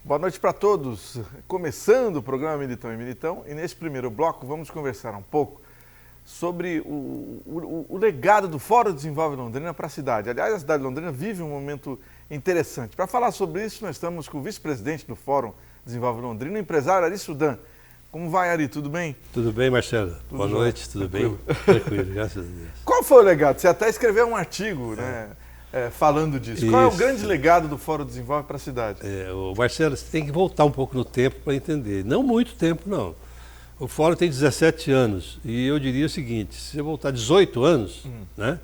Boa noite para todos. Começando o programa Militão e Militão, e nesse primeiro bloco vamos conversar um pouco sobre o legado do Fórum Desenvolve Londrina para a cidade. Aliás, a cidade de Londrina vive um momento interessante. Para falar sobre isso, nós estamos com o vice-presidente do Fórum Desenvolve Londrina, o empresário Ari Sudan. Como vai, Ari? Tudo bem? Tudo bem, Marcelo. Boa noite, tudo bem? Tranquilo, graças a Deus. Qual foi o legado? Você até escreveu um artigo, né? Falando disso. Qual é o grande legado do Fórum Desenvolve para a cidade? Marcelo, você tem que voltar um pouco no tempo para entender. Não muito tempo, não. O Fórum tem 17 anos e eu diria o seguinte, se você voltar 18 anos, né,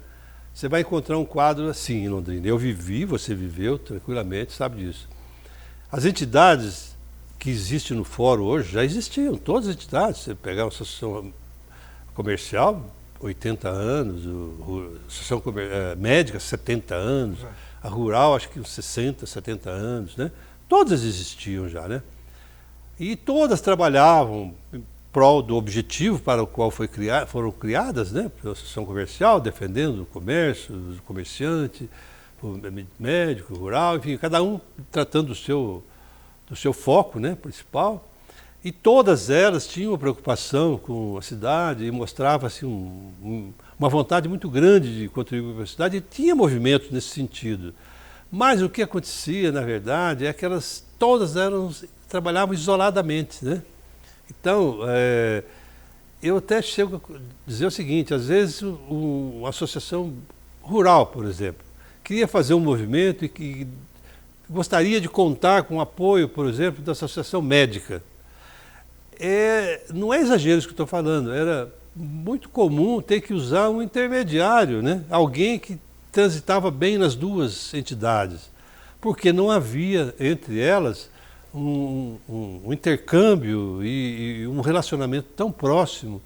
você vai encontrar um quadro assim em Londrina. Eu vivi, você viveu tranquilamente, sabe disso. As entidades que existem no Fórum hoje já existiam, todas as entidades. Você pegar uma associação comercial, 80 anos, a associação médica, 70 anos, a rural, acho que uns 60, 70 anos, né? Todas existiam já, né? E todas trabalhavam em prol do objetivo para o qual foram criadas, né? Pela associação comercial, defendendo o comércio, o comerciante, o médico, o rural, enfim, cada um tratando do seu foco, né, principal. E todas elas tinham uma preocupação com a cidade e mostrava assim, uma vontade muito grande de contribuir para a cidade e tinha movimento nesse sentido. Mas o que acontecia, na verdade, é que todas trabalhavam isoladamente, né? Então, eu até chego a dizer o seguinte, às vezes uma associação rural, por exemplo, queria fazer um movimento e que gostaria de contar com o apoio, por exemplo, da associação médica. Não é exagero isso que estou falando, era muito comum ter que usar um intermediário, né? Alguém que transitava bem nas duas entidades, porque não havia entre elas um intercâmbio e um relacionamento tão próximo.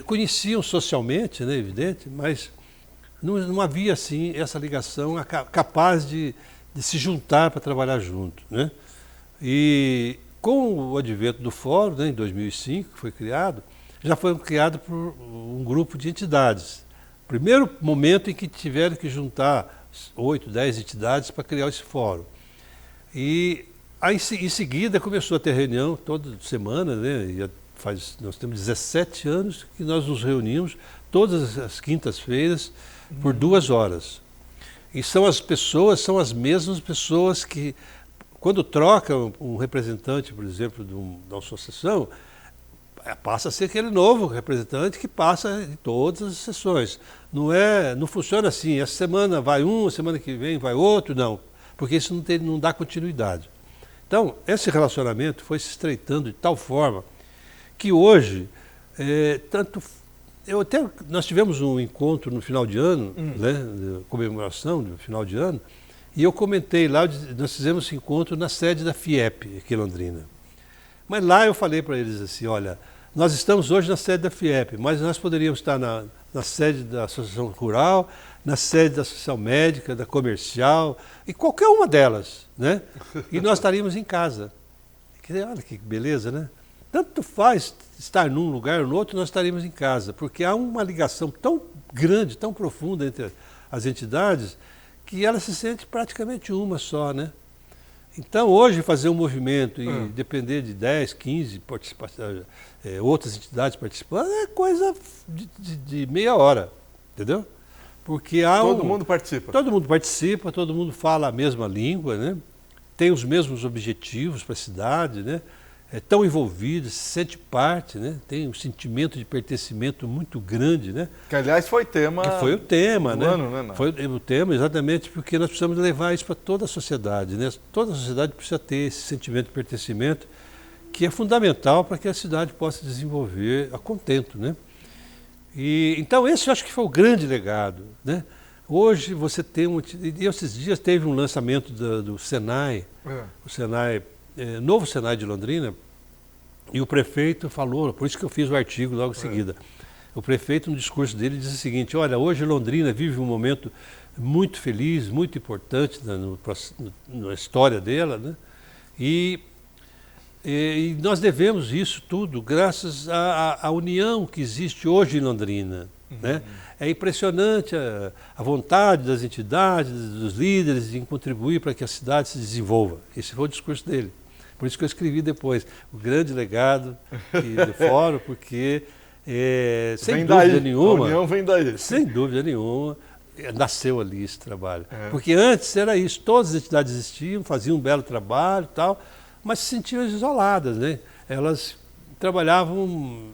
Conheciam socialmente, né, evidente, mas não havia assim essa ligação capaz de se juntar para trabalhar junto, né? E com o advento do Fórum, né, em 2005, que foi criado, já foi criado por um grupo de entidades. Primeiro momento em que tiveram que juntar 8, 10 entidades para criar esse fórum. E aí, em seguida começou a ter reunião toda semana, né? Nós temos 17 anos que nós nos reunimos todas as quintas-feiras por 2 horas. E são as mesmas pessoas que, quando troca um representante, por exemplo, da associação, passa a ser aquele novo representante que passa em todas as sessões. Não funciona assim, essa semana vai um, a semana que vem vai outro, não, porque isso não dá continuidade. Então, esse relacionamento foi se estreitando de tal forma que hoje, nós tivemos um encontro no final de ano, né, comemoração do final de ano, e eu comentei lá, nós fizemos esse encontro na sede da FIEP, aqui em Londrina. Mas lá eu falei para eles assim, olha, nós estamos hoje na sede da FIEP, mas nós poderíamos estar na sede da Associação Rural, na sede da Associação Médica, da Comercial, e qualquer uma delas, né? E nós estaríamos em casa. Olha que beleza, né? Tanto faz estar num lugar ou no outro, nós estaríamos em casa, porque há uma ligação tão grande, tão profunda entre as entidades, que ela se sente praticamente uma só, né? Então, hoje, fazer um movimento e depender de 10, 15 outras entidades participando, é coisa de meia hora, entendeu? Porque todo mundo participa. Todo mundo participa, todo mundo fala a mesma língua, né? Tem os mesmos objetivos para a cidade, né? Tão envolvido, se sente parte, né? Tem um sentimento de pertencimento muito grande, né? Que, aliás, foi tema o tema, né? ano, né? Foi o tema exatamente porque nós precisamos levar isso para toda a sociedade, né? Toda a sociedade precisa ter esse sentimento de pertencimento que é fundamental para que a cidade possa desenvolver a contento, né? Então esse eu acho que foi o grande legado, né? Hoje você tem e esses dias teve um lançamento do Senai, o Senai, novo Senai de Londrina, e o prefeito falou, por isso que eu fiz o artigo logo em seguida. O prefeito, no discurso dele, disse o seguinte, olha, hoje Londrina vive um momento muito feliz, muito importante na história dela, né? E nós devemos isso tudo graças à união que existe hoje em Londrina, né? É impressionante a vontade das entidades, dos líderes em contribuir para que a cidade se desenvolva. Esse foi o discurso dele. Por isso que eu escrevi depois, o grande legado do fórum, porque sem dúvida nenhuma, a união vem daí. Sem dúvida nenhuma, nasceu ali esse trabalho. Porque antes era isso, todas as entidades existiam, faziam um belo trabalho e tal, mas se sentiam isoladas, né? Elas trabalhavam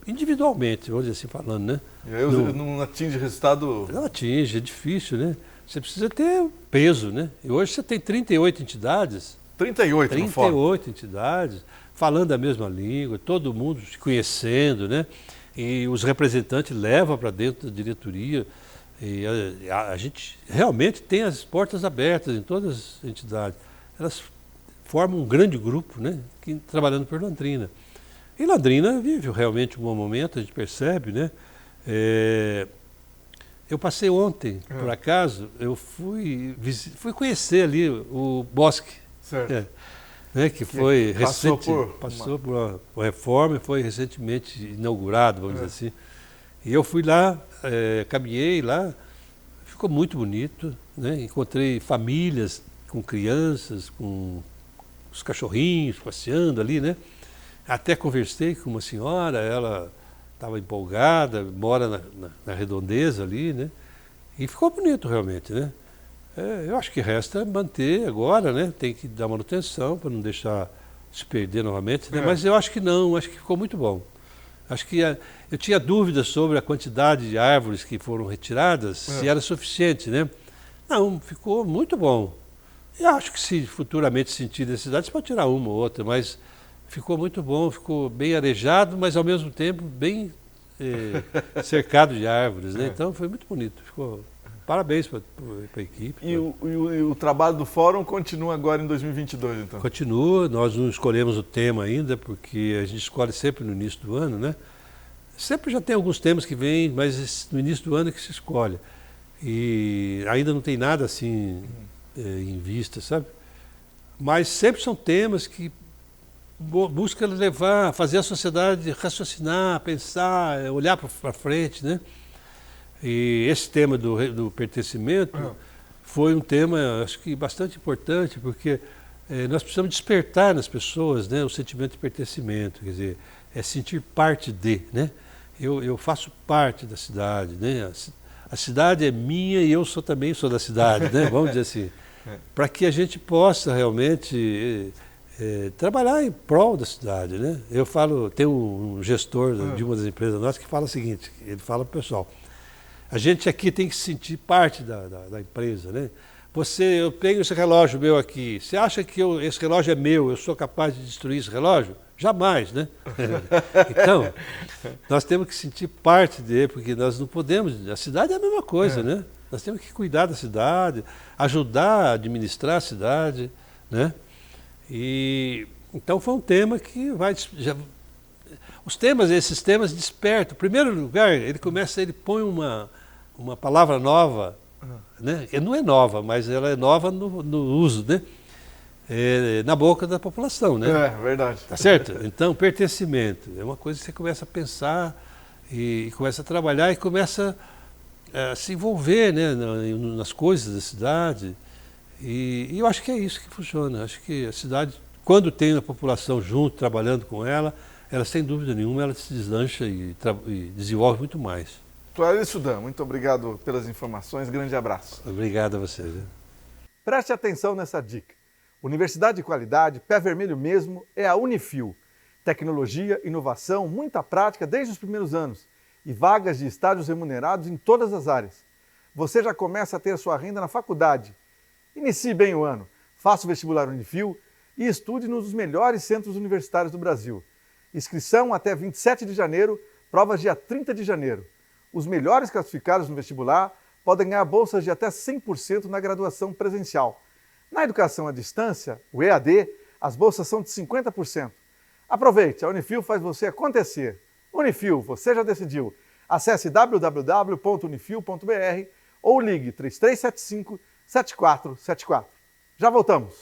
individualmente, vamos dizer assim falando, né? E aí não atinge resultado... Não atinge, é difícil, né? Você precisa ter peso, né? E hoje você tem 38 entidades. 38 no fórum. 38 entidades, falando a mesma língua, todo mundo se conhecendo, né? E os representantes levam para dentro da diretoria. E a gente realmente tem as portas abertas em todas as entidades. Elas formam um grande grupo, né? Trabalhando por Londrina. E Londrina vive realmente um bom momento, a gente percebe, né? Eu passei ontem, por acaso, eu fui conhecer ali o Bosque. Certo. Né, que foi passou por uma reforma e foi recentemente inaugurado, vamos dizer assim. E eu fui lá, caminhei lá, ficou muito bonito, né? Encontrei famílias com crianças, com os cachorrinhos passeando ali, né? Até conversei com uma senhora, ela estava empolgada, mora na redondeza ali, né? E ficou bonito realmente, né? Eu acho que resta manter agora, né? Tem que dar manutenção para não deixar se perder novamente, né? Mas eu acho que não, acho que ficou muito bom. Acho que eu tinha dúvidas sobre a quantidade de árvores que foram retiradas, se era suficiente, né? Não, ficou muito bom. E acho que se futuramente sentir necessidade, você pode tirar uma ou outra, mas ficou muito bom, ficou bem arejado, mas ao mesmo tempo bem cercado de árvores, né? Então foi muito bonito, ficou... Parabéns para a equipe. E o trabalho do fórum continua agora em 2022, então? Continua, nós não escolhemos o tema ainda, porque a gente escolhe sempre no início do ano, né? Sempre já tem alguns temas que vêm, mas no início do ano é que se escolhe. E ainda não tem nada assim em vista, sabe? Mas sempre são temas que buscam levar, fazer a sociedade raciocinar, pensar, olhar para frente, né? E esse tema do pertencimento foi um tema, acho que bastante importante, porque nós precisamos despertar nas pessoas, né, o sentimento de pertencimento, quer dizer, é sentir parte de, né? Eu faço parte da cidade, né? A cidade é minha e eu também sou da cidade, né? Vamos dizer assim, para que a gente possa realmente trabalhar em prol da cidade, né? Eu falo, tem um gestor de uma das empresas nossas que fala o seguinte, ele fala para o pessoal: a gente aqui tem que se sentir parte da empresa, né? Eu tenho esse relógio meu aqui, você acha que esse relógio é meu, eu sou capaz de destruir esse relógio? Jamais, né? Então, nós temos que sentir parte dele, porque nós não podemos, a cidade é a mesma coisa, né? Nós temos que cuidar da cidade, ajudar a administrar a cidade, né? E então foi um tema que esses temas despertam. Em primeiro lugar, ele põe uma palavra nova, né? Não é nova, mas ela é nova no uso, né? Na boca da população, né? É, verdade. Tá certo? Então, pertencimento é uma coisa que você começa a pensar e começa a trabalhar e começa a se envolver, né, nas coisas da cidade. E eu acho que é isso que funciona. Acho que a cidade, quando tem a população junto, trabalhando com ela, sem dúvida nenhuma, ela se deslancha e desenvolve muito mais. Clarice Sudam, muito obrigado pelas informações, grande abraço. Obrigado a você. Preste atenção nessa dica. Universidade de qualidade, pé vermelho mesmo, é a Unifil. Tecnologia, inovação, muita prática desde os primeiros anos e vagas de estágios remunerados em todas as áreas. Você já começa a ter sua renda na faculdade. Inicie bem o ano, faça o vestibular Unifil e estude nos dos melhores centros universitários do Brasil. Inscrição até 27 de janeiro, provas dia 30 de janeiro. Os melhores classificados no vestibular podem ganhar bolsas de até 100% na graduação presencial. Na educação à distância, o EAD, as bolsas são de 50%. Aproveite, a Unifil faz você acontecer. Unifil, você já decidiu. Acesse www.unifil.br ou ligue 3375-7474. Já voltamos.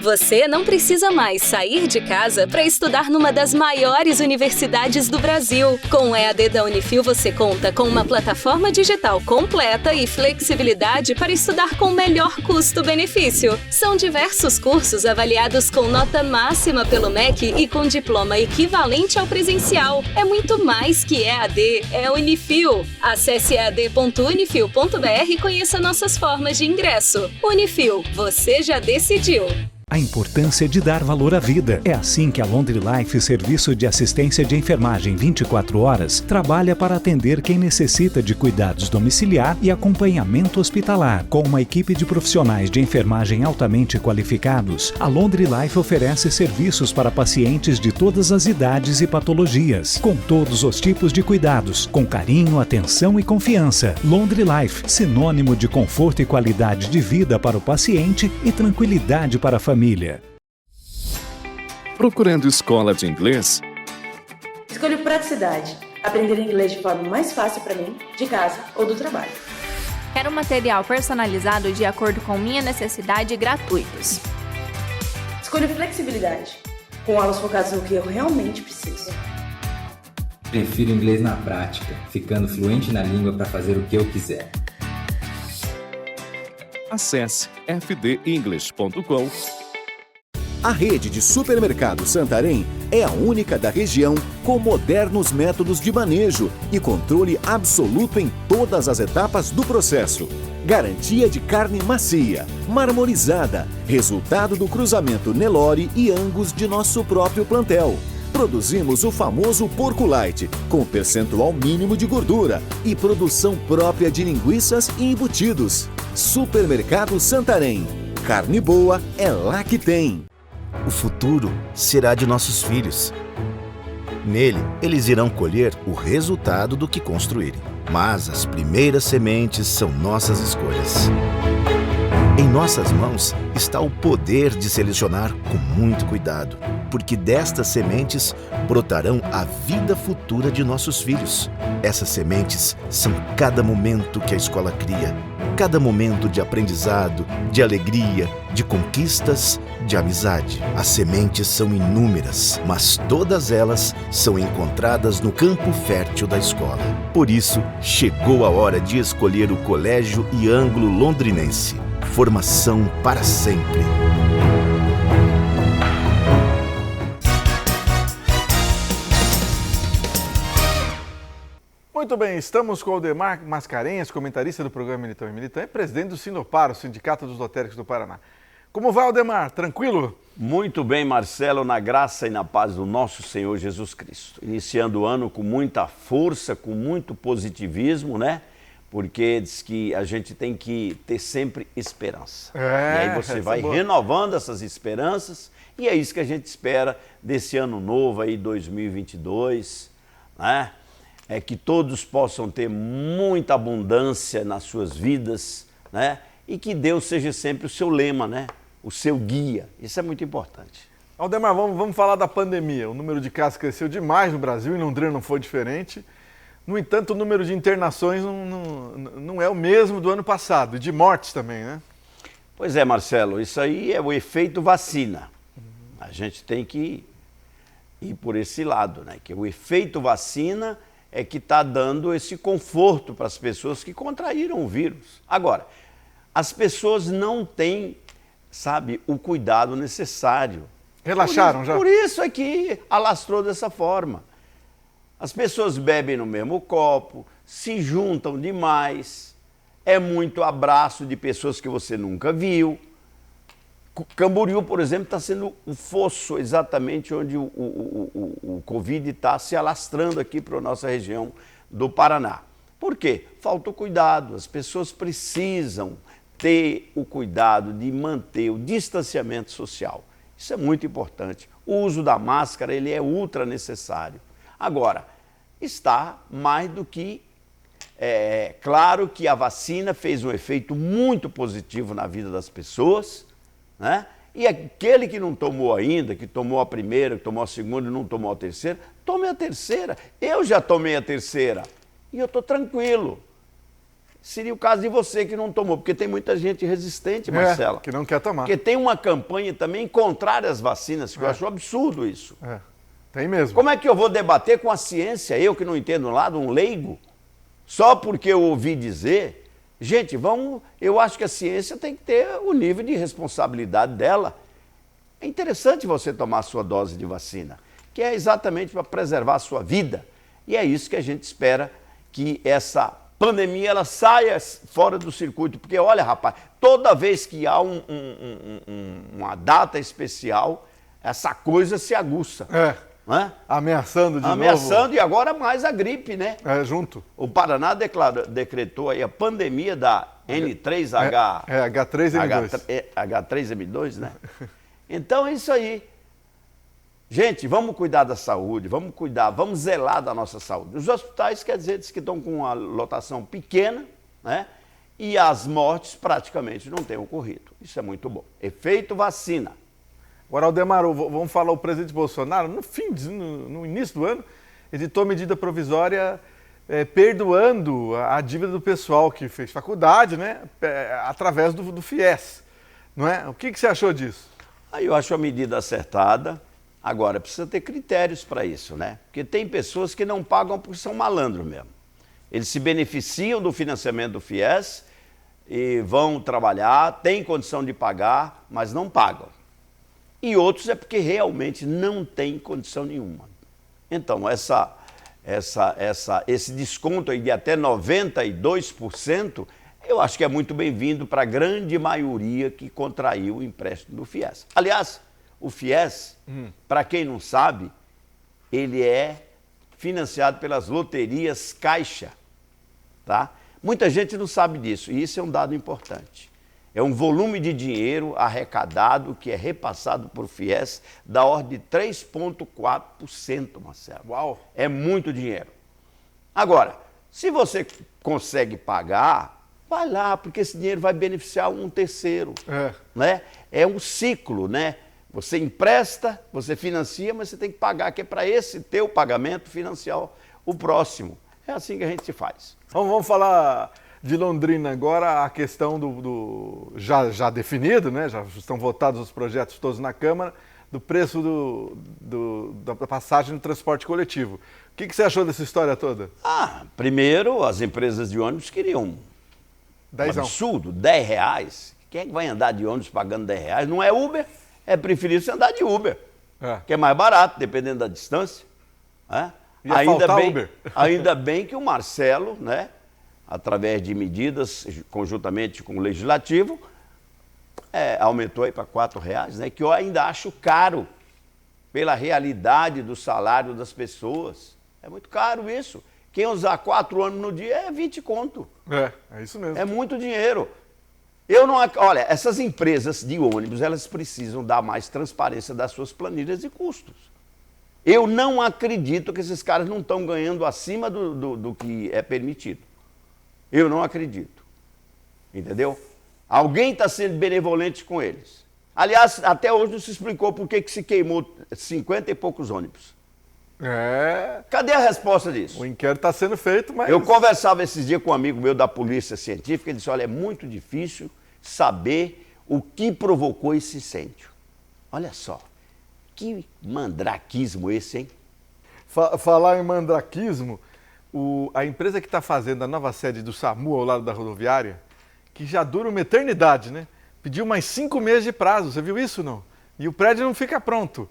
Você não precisa mais sair de casa para estudar numa das maiores universidades do Brasil. Com o EAD da Unifil, você conta com uma plataforma digital completa e flexibilidade para estudar com o melhor custo-benefício. São diversos cursos avaliados com nota máxima pelo MEC e com diploma equivalente ao presencial. É muito mais que EAD, é Unifil. Acesse ead.unifil.br e conheça nossas formas de ingresso. Unifil, você já decidiu. A importância de dar valor à vida. É assim que a Laundry Life, serviço de assistência de enfermagem 24 horas, trabalha para atender quem necessita de cuidados domiciliar e acompanhamento hospitalar. Com uma equipe de profissionais de enfermagem altamente qualificados, a Laundry Life oferece serviços para pacientes de todas as idades e patologias, com todos os tipos de cuidados, com carinho, atenção e confiança. Laundry Life, sinônimo de conforto e qualidade de vida para o paciente e tranquilidade para a família. Procurando escola de inglês? Escolho praticidade. Aprender inglês de forma mais fácil para mim, de casa ou do trabalho. Quero material personalizado de acordo com minha necessidade e gratuitos. Escolho flexibilidade. Com aulas focadas no que eu realmente preciso. Prefiro inglês na prática, ficando fluente na língua para fazer o que eu quiser. Acesse fdenglish.com. A rede de supermercados Santarém é a única da região com modernos métodos de manejo e controle absoluto em todas as etapas do processo. Garantia de carne macia, marmorizada, resultado do cruzamento Nelore e Angus de nosso próprio plantel. Produzimos o famoso porco light, com percentual mínimo de gordura e produção própria de linguiças e embutidos. Supermercado Santarém. Carne boa é lá que tem. O futuro será de nossos filhos. Nele, eles irão colher o resultado do que construírem. Mas as primeiras sementes são nossas escolhas. Em nossas mãos está o poder de selecionar com muito cuidado, porque destas sementes brotarão a vida futura de nossos filhos. Essas sementes são cada momento que a escola cria, cada momento de aprendizado, de alegria, de conquistas, de amizade. As sementes são inúmeras, mas todas elas são encontradas no campo fértil da escola. Por isso, chegou a hora de escolher o Colégio e Ângulo Londrinense. Formação para sempre. Muito bem, estamos com o Aldemar Mascarenhas, comentarista do programa Militão e Militante, presidente do Sindopar, o Sindicato dos Lotéricos do Paraná. Como vai, Aldemar? Tranquilo? Muito bem, Marcelo, na graça e na paz do nosso Senhor Jesus Cristo. Iniciando o ano com muita força, com muito positivismo, né? Porque diz que a gente tem que ter sempre esperança. E aí você vai renovando essas esperanças e é isso que a gente espera desse ano novo aí, 2022, né? É que todos possam ter muita abundância nas suas vidas, né? E que Deus seja sempre o seu lema, né? O seu guia. Isso é muito importante. Aldemar, vamos falar da pandemia. O número de casos cresceu demais no Brasil e em Londrina não foi diferente. No entanto, o número de internações não é o mesmo do ano passado, e de mortes também, né? Pois é, Marcelo, isso aí é o efeito vacina. A gente tem que ir por esse lado, né? Que o efeito vacina é que está dando esse conforto para as pessoas que contraíram o vírus. Agora, as pessoas não têm, sabe, o cuidado necessário. Relaxaram já? Por isso é que alastrou dessa forma. As pessoas bebem no mesmo copo, se juntam demais, é muito abraço de pessoas que você nunca viu. Camboriú, por exemplo, está sendo o fosso exatamente onde o Covid está se alastrando aqui para a nossa região do Paraná. Por quê? Falta o cuidado, as pessoas precisam ter o cuidado de manter o distanciamento social. Isso é muito importante. O uso da máscara, ele é ultra necessário. Agora, está mais do que claro que a vacina fez um efeito muito positivo na vida das pessoas, né? E aquele que não tomou ainda, que tomou a primeira, que tomou a segunda e não tomou a terceira, tome a terceira. Eu já tomei a terceira e eu estou tranquilo. seria o caso de você que não tomou, porque tem muita gente resistente, Marcelo. Que não quer tomar. Porque tem uma campanha também contrária às vacinas, que eu acho absurdo isso. Tem mesmo. Como é que eu vou debater com a ciência, eu que não entendo nada, um leigo, só porque eu ouvi dizer? Gente, eu acho que a ciência tem que ter o nível de responsabilidade dela. É interessante você tomar a sua dose de vacina, que é exatamente para preservar a sua vida. E é isso que a gente espera, que essa pandemia ela saia fora do circuito. Porque, olha, rapaz, toda vez que há uma data especial, essa coisa se aguça. Ameaçando de novo. Ameaçando, e agora mais a gripe, né? Junto. O Paraná decretou aí a pandemia da N3H... H3N2. H3N2, né? Então é isso aí. Gente, vamos cuidar da saúde, vamos zelar da nossa saúde. Os hospitais, quer dizer, que estão com uma lotação pequena, né? E as mortes praticamente não têm ocorrido. Isso é muito bom. Efeito vacina. Agora, Aldemar, vamos falar, o presidente Bolsonaro, no início do ano, editou medida provisória perdoando a dívida do pessoal que fez faculdade, né, através do FIES, não é? O que você achou disso? Aí eu acho a medida acertada. Agora, precisa ter critérios para isso, né? Porque tem pessoas que não pagam porque são malandros mesmo. Eles se beneficiam do financiamento do FIES e vão trabalhar, têm condição de pagar, mas não pagam. E outros é porque realmente não tem condição nenhuma. Então, esse desconto aí de até 92%, eu acho que é muito bem-vindo para a grande maioria que contraiu o empréstimo do FIES. Aliás, o FIES, para quem não sabe, ele é financiado pelas loterias Caixa. Tá? Muita gente não sabe disso, e isso é um dado importante. É um volume de dinheiro arrecadado que é repassado por FIES da ordem de 3,4%, Marcelo. Uau! É muito dinheiro. Agora, se você consegue pagar, vai lá, porque esse dinheiro vai beneficiar um terceiro. Né? É um ciclo, né? Você empresta, você financia, mas você tem que pagar, que é para esse teu pagamento financiar o próximo. É assim que a gente faz. Vamos falar de Londrina agora, a questão já definido, né? Já estão votados os projetos todos na Câmara, do preço da passagem do transporte coletivo. O que você achou dessa história toda? Primeiro, as empresas de ônibus queriam um absurdo, R$10. Quem é que vai andar de ônibus pagando R$10? Não é Uber, é preferível você andar de Uber, que é mais barato, dependendo da distância. Ainda bem que o Marcelo, né, através de medidas, conjuntamente com o Legislativo, aumentou aí para R$4, né, que eu ainda acho caro, pela realidade do salário das pessoas. É muito caro isso. Quem usar 4 ônibus no dia é 20 conto. É isso mesmo. É muito dinheiro. Olha, essas empresas de ônibus, elas precisam dar mais transparência das suas planilhas de custos. Eu não acredito que esses caras não estão ganhando acima do que é permitido. Eu não acredito. Entendeu? Alguém está sendo benevolente com eles. Aliás, até hoje não se explicou por que se queimou 50 e poucos ônibus. Cadê a resposta disso? O inquérito está sendo feito, mas... Eu conversava esses dias com um amigo meu da Polícia Científica, ele disse, olha, é muito difícil saber o que provocou esse incêndio. Olha só, que mandraquismo esse, hein? Falar em mandraquismo, a empresa que está fazendo a nova sede do SAMU ao lado da rodoviária, que já dura uma eternidade, né? Pediu mais 5 meses de prazo, você viu isso, não? E o prédio não fica pronto.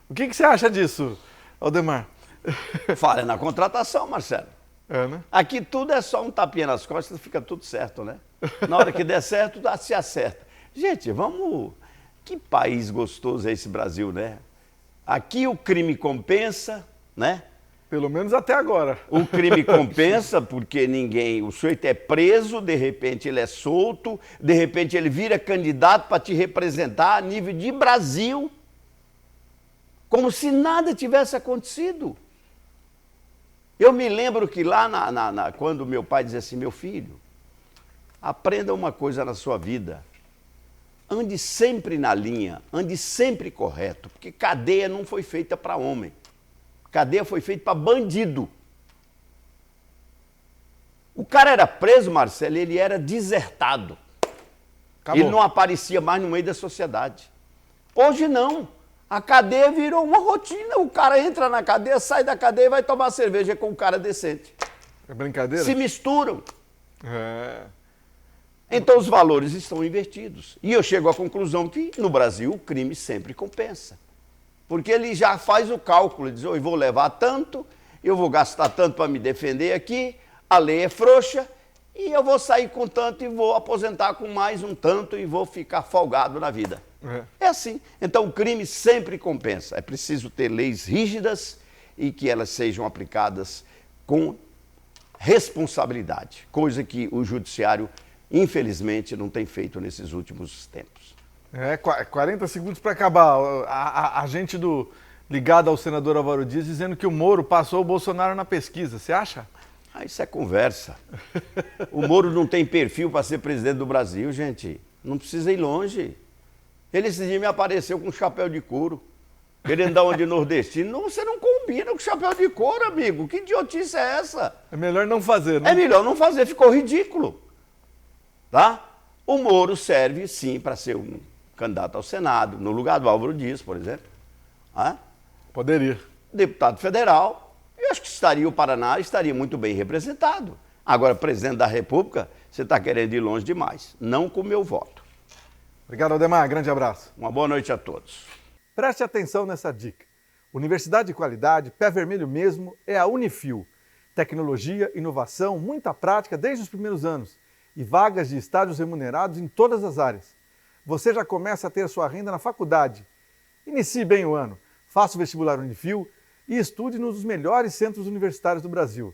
O que você acha disso, Aldemar? Falha na contratação, Marcelo. Né? Aqui tudo é só um tapinha nas costas, fica tudo certo, né? Na hora que der certo, se acerta. Gente, vamos... Que país gostoso é esse Brasil, né? Aqui o crime compensa, né? Pelo menos até agora. O crime compensa porque o sujeito é preso, de repente ele é solto, de repente ele vira candidato para te representar a nível de Brasil, como se nada tivesse acontecido. Eu me lembro que lá, quando meu pai dizia assim, meu filho, aprenda uma coisa na sua vida, ande sempre na linha, ande sempre correto, porque cadeia não foi feita para homem. Cadeia foi feita para bandido. O cara era preso, Marcelo, ele era desertado. Acabou. Ele não aparecia mais no meio da sociedade. Hoje não. A cadeia virou uma rotina. O cara entra na cadeia, sai da cadeia e vai tomar cerveja com um cara decente. É brincadeira? Se misturam. É. Então os valores estão invertidos. E eu chego à conclusão que no Brasil o crime sempre compensa. Porque ele já faz o cálculo, ele diz, eu vou levar tanto, eu vou gastar tanto para me defender aqui, a lei é frouxa, e eu vou sair com tanto e vou aposentar com mais um tanto e vou ficar folgado na vida. É assim. Então o crime sempre compensa. É preciso ter leis rígidas e que elas sejam aplicadas com responsabilidade, coisa que o judiciário, infelizmente, não tem feito nesses últimos tempos. 40 segundos para acabar. A gente ligado ao senador Álvaro Dias dizendo que o Moro passou o Bolsonaro na pesquisa. Você acha? Isso é conversa. O Moro não tem perfil para ser presidente do Brasil, gente. Não precisa ir longe. Ele esse dia me apareceu com um chapéu de couro, querendo dar uma de nordestino. Não, você não combina com chapéu de couro, amigo. Que idiotice é essa? É melhor não fazer, né? É melhor não fazer, ficou ridículo. Tá? O Moro serve, sim, para ser um candidato ao Senado, no lugar do Álvaro Dias, por exemplo. Poderia. Deputado federal, eu acho que o Paraná estaria muito bem representado. Agora, presidente da República, você está querendo ir longe demais. Não com o meu voto. Obrigado, Aldemar. Grande abraço. Uma boa noite a todos. Preste atenção nessa dica. Universidade de qualidade, pé vermelho mesmo, é a Unifil. Tecnologia, inovação, muita prática desde os primeiros anos e vagas de estágios remunerados em todas as áreas. Você já começa a ter sua renda na faculdade. Inicie bem o ano. Faça o vestibular Unifil e estude nos melhores centros universitários do Brasil.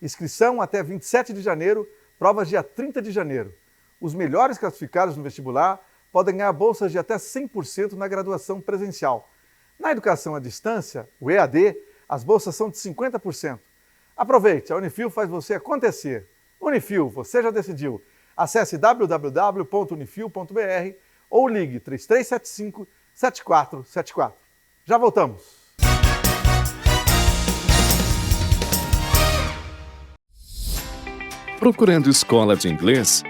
Inscrição até 27 de janeiro, provas dia 30 de janeiro. Os melhores classificados no vestibular podem ganhar bolsas de até 100% na graduação presencial. Na educação à distância, o EAD, as bolsas são de 50%. Aproveite, a Unifil faz você acontecer. Unifil, você já decidiu. Acesse www.unifil.br ou ligue 3375-7474. Já voltamos. Procurando escola de inglês?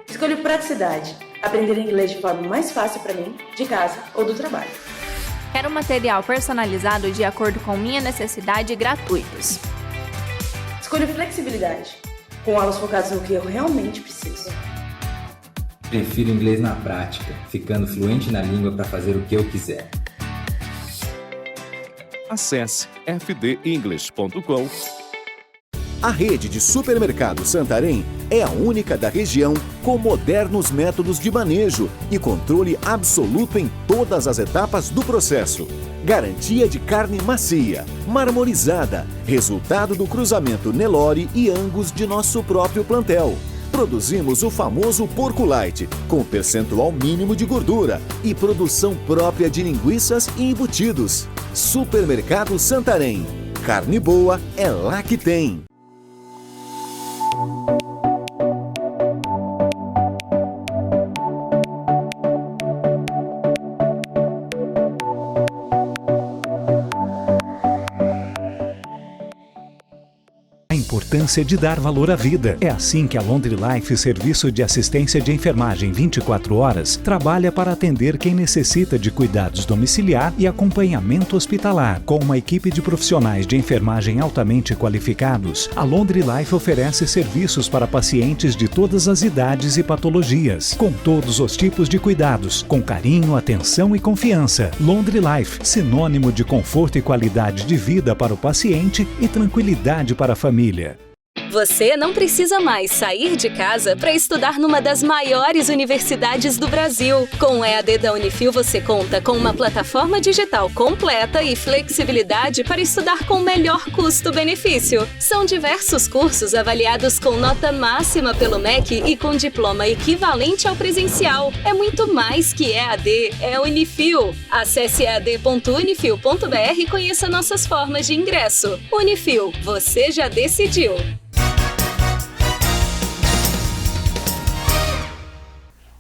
Escolha praticidade. Aprender inglês de forma mais fácil para mim, de casa ou do trabalho. Quero material personalizado de acordo com minha necessidade e gratuitos. Escolha flexibilidade. Com aulas focadas no que eu realmente preciso. Prefiro inglês na prática, ficando fluente na língua para fazer o que eu quiser. Acesse fdenglish.com. A rede de supermercado Santarém é a única da região com modernos métodos de manejo e controle absoluto em todas as etapas do processo. Garantia de carne macia, marmorizada, resultado do cruzamento Nelore e Angus de nosso próprio plantel. Produzimos o famoso porco light, com percentual mínimo de gordura e produção própria de linguiças e embutidos. Supermercado Santarém. Carne boa é lá que tem. A importância de dar valor à vida. É assim que a Laundry Life, serviço de assistência de enfermagem 24 horas, trabalha para atender quem necessita de cuidados domiciliar e acompanhamento hospitalar. Com uma equipe de profissionais de enfermagem altamente qualificados, a Laundry Life oferece serviços para pacientes de todas as idades e patologias, com todos os tipos de cuidados, com carinho, atenção e confiança. Laundry Life, sinônimo de conforto e qualidade de vida para o paciente e tranquilidade para a família. Você não precisa mais sair de casa para estudar numa das maiores universidades do Brasil. Com o EAD da Unifil, você conta com uma plataforma digital completa e flexibilidade para estudar com o melhor custo-benefício. São diversos cursos avaliados com nota máxima pelo MEC e com diploma equivalente ao presencial. É muito mais que EAD, é Unifil. Acesse ead.unifil.br e conheça nossas formas de ingresso. Unifil, você já decidiu.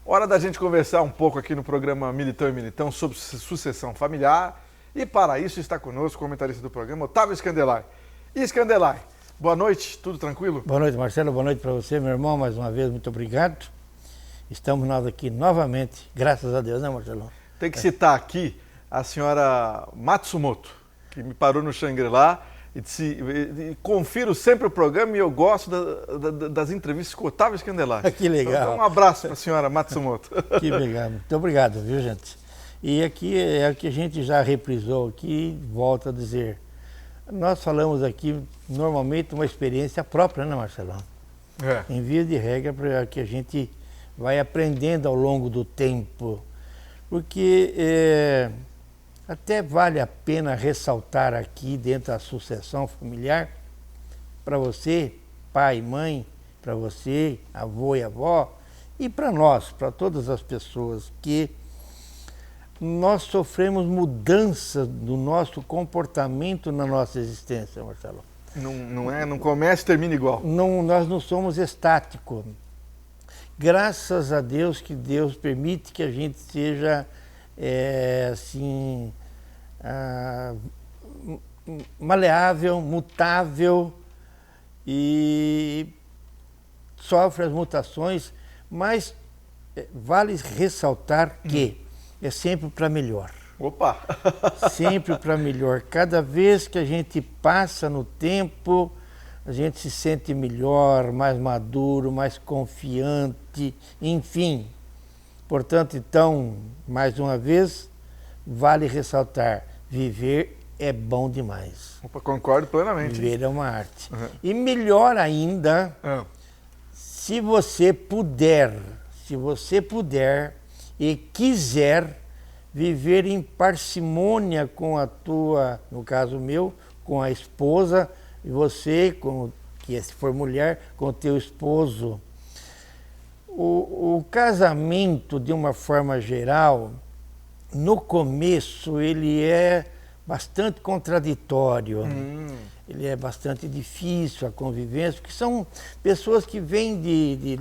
Hora da gente conversar um pouco aqui no programa Militão e Militão sobre sucessão familiar. E para isso está conosco o comentarista do programa, Otávio Scandelai. E Scandelai, Boa noite, tudo tranquilo? Boa noite, Marcelo. Boa noite para você, meu irmão. Mais uma vez, muito obrigado. Estamos nós aqui novamente, graças a Deus, né, Marcelo? Tem que citar aqui a senhora Matsumoto, que me parou no Shangri-La e disse, confiro sempre o programa e eu gosto das entrevistas com Otávio Scandelari. Que legal. Então, um abraço para a senhora Matsumoto. Que legal. Muito obrigado, viu, gente? E aqui é o que a gente já reprisou aqui, volto a dizer. Nós falamos aqui, normalmente, uma experiência própria, né, Marcelão? Em via de regra, para que a gente vai aprendendo ao longo do tempo. Porque até vale a pena ressaltar aqui, dentro da sucessão familiar, para você, pai e mãe, para você, avô e avó, e para nós, para todas as pessoas, que nós sofremos mudanças do nosso comportamento na nossa existência, Marcelo. Não começa e termina igual. Nós não somos estáticos. Graças a Deus que Deus permite que a gente seja maleável, mutável e sofre as mutações, mas vale ressaltar que é sempre para melhor. Opa! Sempre para melhor. Cada vez que a gente passa no tempo, a gente se sente melhor, mais maduro, mais confiante, enfim. Portanto, então, mais uma vez, vale ressaltar, viver é bom demais. Opa, concordo plenamente. Viver é uma arte. E melhor ainda, se você puder e quiser viver em parcimônia com a tua, no caso meu, com a esposa, e você, que se for mulher, com o teu esposo. O casamento, de uma forma geral, no começo, ele é bastante contraditório. Ele é bastante difícil a convivência, porque são pessoas que vêm de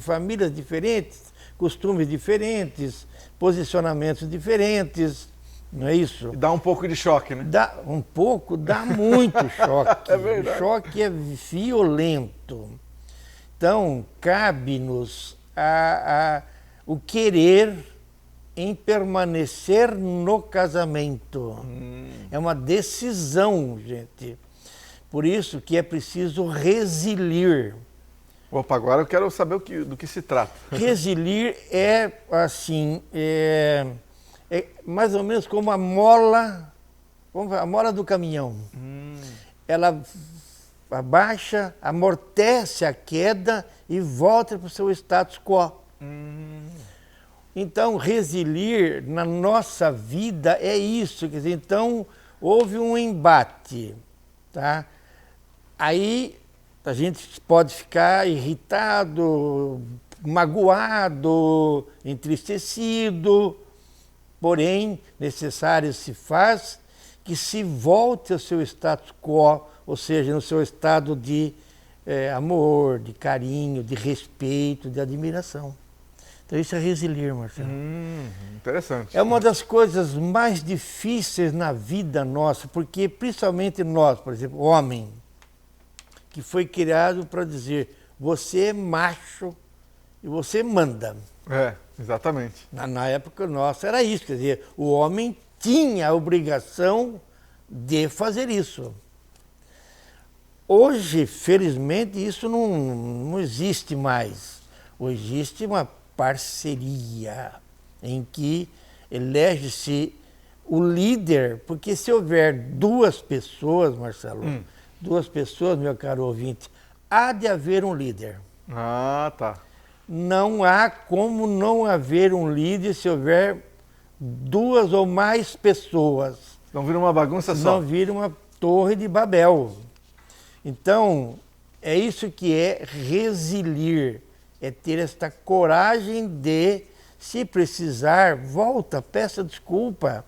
famílias diferentes, costumes diferentes, posicionamentos diferentes, não é isso? E dá um pouco de choque, né? Dá muito choque. É verdade. O choque é violento. Então, cabe-nos o querer em permanecer no casamento. É uma decisão, gente. Por isso que é preciso resilir. Opa, agora eu quero saber do que se trata. Resilir é assim, é mais ou menos como a mola do caminhão. Ela abaixa, amortece a queda e volta para o seu status quo. Então, resilir na nossa vida é isso. Quer dizer, então, houve um embate, tá? Aí a gente pode ficar irritado, magoado, entristecido, porém, necessário se faz que se volte ao seu status quo, ou seja, no seu estado de amor, de carinho, de respeito, de admiração. Então isso é resilir, Marcelo. Interessante. É uma das coisas mais difíceis na vida nossa, porque principalmente nós, por exemplo, homem, que foi criado para dizer, você é macho e você manda. Exatamente. Na época nossa era isso, quer dizer, o homem tinha a obrigação de fazer isso. Hoje, felizmente, isso não existe mais. Hoje existe uma parceria em que elege-se o líder, porque se houver duas pessoas, Marcelo, duas pessoas, meu caro ouvinte, há de haver um líder. Tá. Não há como não haver um líder se houver duas ou mais pessoas. Não vira uma bagunça só. Não vira uma torre de Babel. Então, é isso que é resilir, é ter esta coragem de, se precisar, volta, peça desculpa.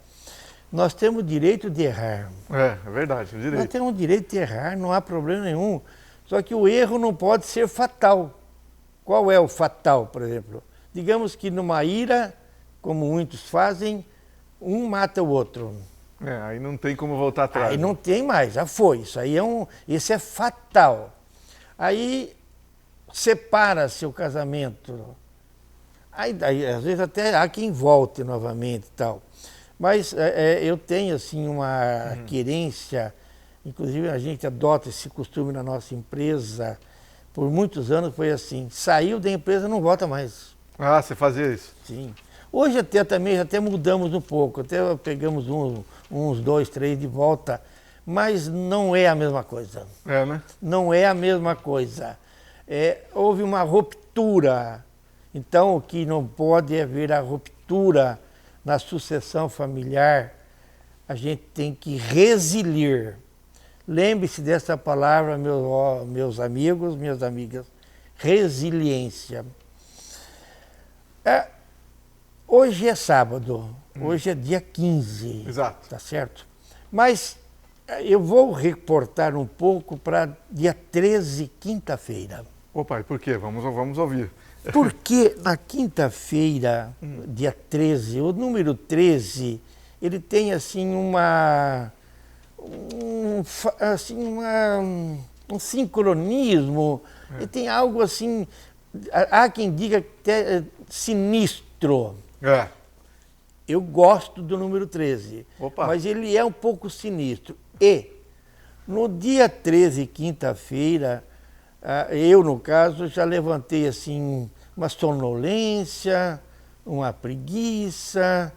Nós temos o direito de errar. É verdade, o direito. Nós temos o direito de errar, não há problema nenhum. Só que o erro não pode ser fatal. Qual é o fatal, por exemplo? Digamos que numa ira, como muitos fazem, um mata o outro. Aí não tem como voltar atrás. Aí não tem mais, já foi. Isso é fatal. Aí separa-se o casamento. Aí, às vezes até há quem volte novamente e tal. Mas eu tenho assim uma querência, inclusive a gente adota esse costume na nossa empresa, por muitos anos foi assim, saiu da empresa não volta mais. Ah, você fazia isso? Sim. Hoje até mudamos um pouco, até pegamos uns 2, 3 de volta, mas não é a mesma coisa. Né? Não é a mesma coisa. Houve uma ruptura, então o que não pode é haver a ruptura na sucessão familiar, a gente tem que resiliar. Lembre-se dessa palavra, meus amigos, minhas amigas, resiliência. Hoje é sábado, hoje é dia 15. Exato. Tá certo? Mas eu vou reportar um pouco para dia 13, quinta-feira. Opa, e por quê? Vamos ouvir. Porque na quinta-feira, dia 13, o número 13, ele tem assim um sincronismo, ele tem algo assim, há quem diga até sinistro. Eu gosto do número 13, mas ele é um pouco sinistro. E no dia 13, quinta-feira, eu, no caso, já levantei assim uma sonolência, uma preguiça,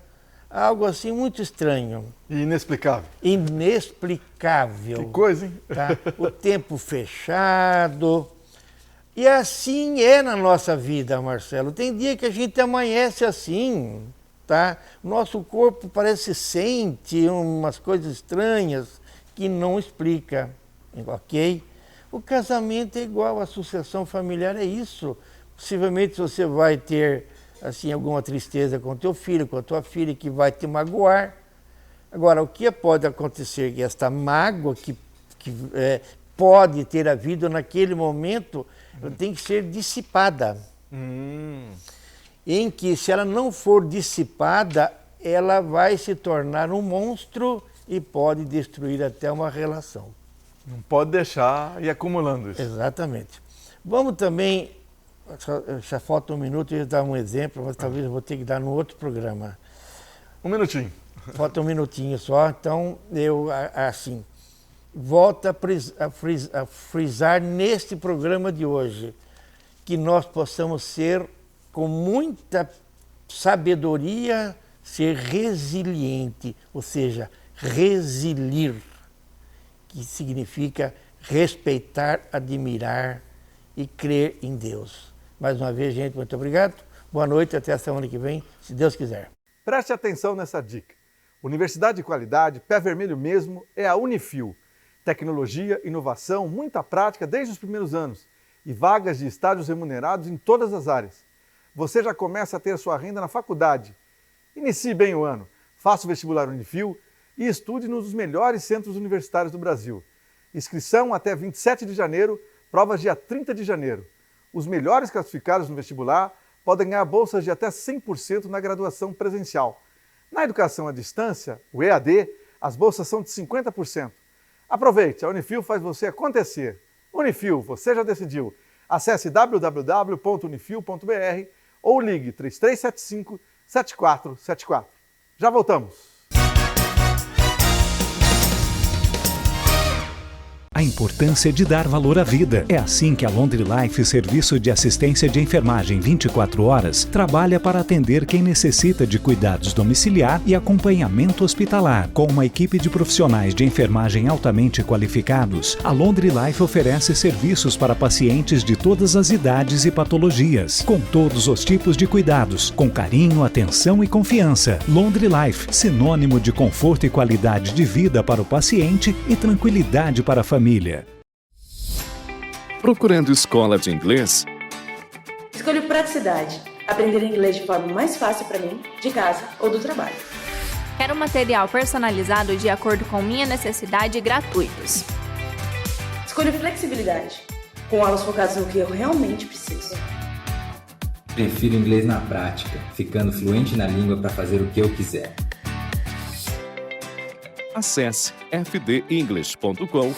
algo assim muito estranho. E inexplicável. Inexplicável. Que coisa, hein? Tá? O tempo fechado. E assim é na nossa vida, Marcelo. Tem dia que a gente amanhece assim, tá? Nosso corpo parece sente umas coisas estranhas que não explica, ok? O casamento é igual, a sucessão familiar é isso. Possivelmente você vai ter assim alguma tristeza com teu filho, com a tua filha, que vai te magoar. Agora, o que pode acontecer é que esta mágoa que pode ter havido naquele momento, ela tem que ser dissipada. Em que, se ela não for dissipada, ela vai se tornar um monstro e pode destruir até uma relação. Não pode deixar ir acumulando isso. Exatamente. Vamos também, já falta um minuto, eu ia dar um exemplo, mas talvez eu vou ter que dar no outro programa. Um minutinho. Falta um minutinho só, então eu, assim, volto a frisar neste programa de hoje, que nós possamos ser, com muita sabedoria, ser resiliente, ou seja, resilir, que significa respeitar, admirar e crer em Deus. Mais uma vez, gente, muito obrigado. Boa noite, até a semana que vem, se Deus quiser. Preste atenção nessa dica. Universidade de qualidade, pé vermelho mesmo, é a Unifil. Tecnologia, inovação, muita prática desde os primeiros anos e vagas de estágios remunerados em todas as áreas. Você já começa a ter sua renda na faculdade. Inicie bem o ano, faça o vestibular Unifil e estude nos melhores centros universitários do Brasil. Inscrição até 27 de janeiro, provas dia 30 de janeiro. Os melhores classificados no vestibular podem ganhar bolsas de até 100% na graduação presencial. Na educação à distância, o EAD, as bolsas são de 50%. Aproveite, a Unifil faz você acontecer. Unifil, você já decidiu. Acesse www.unifil.br ou ligue 3375-7474. Já voltamos. A importância de dar valor à vida. É assim que a Laundry Life, serviço de assistência de enfermagem 24 horas, trabalha para atender quem necessita de cuidados domiciliar e acompanhamento hospitalar. Com uma equipe de profissionais de enfermagem altamente qualificados, a Laundry Life oferece serviços para pacientes de todas as idades e patologias, com todos os tipos de cuidados, com carinho, atenção e confiança. Laundry Life, sinônimo de conforto e qualidade de vida para o paciente e tranquilidade para a família. Procurando escola de inglês? Escolho praticidade. Aprender inglês de forma mais fácil para mim, de casa ou do trabalho. Quero material personalizado de acordo com minha necessidade e gratuitos. Escolho flexibilidade. Com aulas focadas no que eu realmente preciso. Prefiro inglês na prática, ficando fluente na língua para fazer o que eu quiser. Acesse fdenglish.com.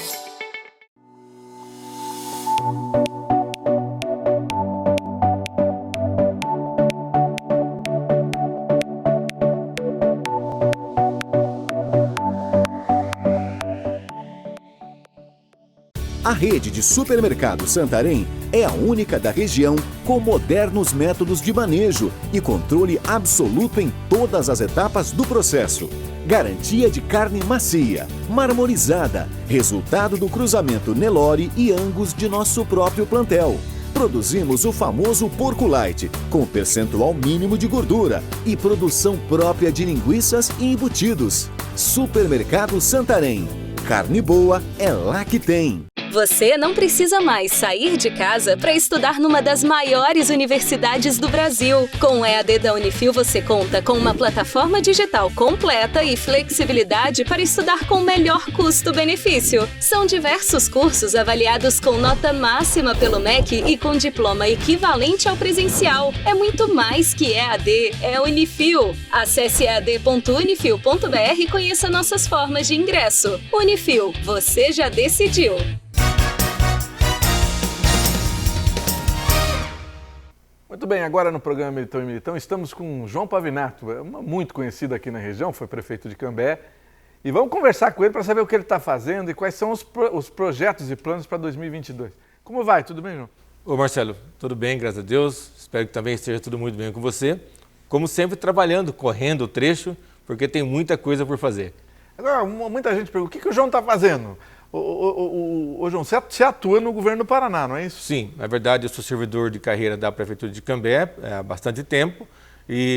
A rede de supermercados Santarém é a única da região com modernos métodos de manejo e controle absoluto em todas as etapas do processo. Garantia de carne macia, marmorizada, resultado do cruzamento Nelore e Angus de nosso próprio plantel. Produzimos o famoso porco light, com percentual mínimo de gordura e produção própria de linguiças e embutidos. Supermercado Santarém. Carne boa é lá que tem. Você não precisa mais sair de casa para estudar numa das maiores universidades do Brasil. Com o EAD da Unifil, você conta com uma plataforma digital completa e flexibilidade para estudar com o melhor custo-benefício. São diversos cursos avaliados com nota máxima pelo MEC e com diploma equivalente ao presencial. É muito mais que EAD, é Unifil. Acesse ead.unifil.br e conheça nossas formas de ingresso. Unifil, você já decidiu. Muito bem, agora no programa Militão e Militão estamos com João Pavinato, muito conhecido aqui na região, foi prefeito de Cambé. E vamos conversar com ele para saber o que ele está fazendo e quais são os projetos e planos para 2022. Como vai? Tudo bem, João? Ô Marcelo, tudo bem, graças a Deus. Espero que também esteja tudo muito bem com você. Como sempre, trabalhando, correndo o trecho, porque tem muita coisa por fazer. Agora, muita gente pergunta, o que o João está fazendo? Ô João, você atua no governo do Paraná, não é isso? Sim, na verdade eu sou servidor de carreira da Prefeitura de Cambé há bastante tempo,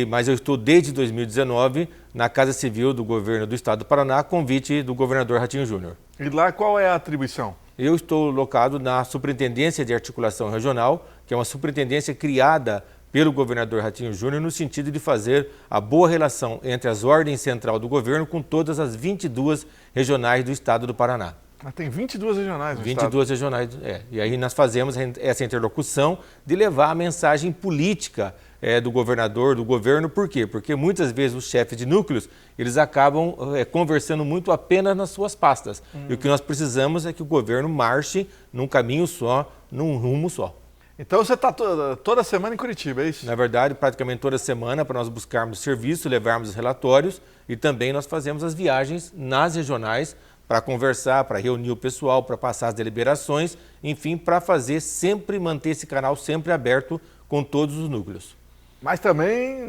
mas eu estou desde 2019 na Casa Civil do Governo do Estado do Paraná, a convite do governador Ratinho Júnior. E lá qual é a atribuição? Eu estou locado na Superintendência de Articulação Regional, que é uma superintendência criada pelo governador Ratinho Júnior no sentido de fazer a boa relação entre as ordens central do governo com todas as 22 regionais do Estado do Paraná. Tem 22 regionais no 22 estado. regionais, E aí nós fazemos essa interlocução de levar a mensagem política do governador, do governo. Por quê? Porque muitas vezes os chefes de núcleos, eles acabam conversando muito apenas nas suas pastas. E o que nós precisamos é que o governo marche num caminho só, num rumo só. Então você está toda semana em Curitiba, é isso? Na verdade, praticamente toda semana para nós buscarmos serviço, levarmos os relatórios e também nós fazemos as viagens nas regionais para conversar, para reunir o pessoal, para passar as deliberações, enfim, para manter esse canal sempre aberto com todos os núcleos. Mas também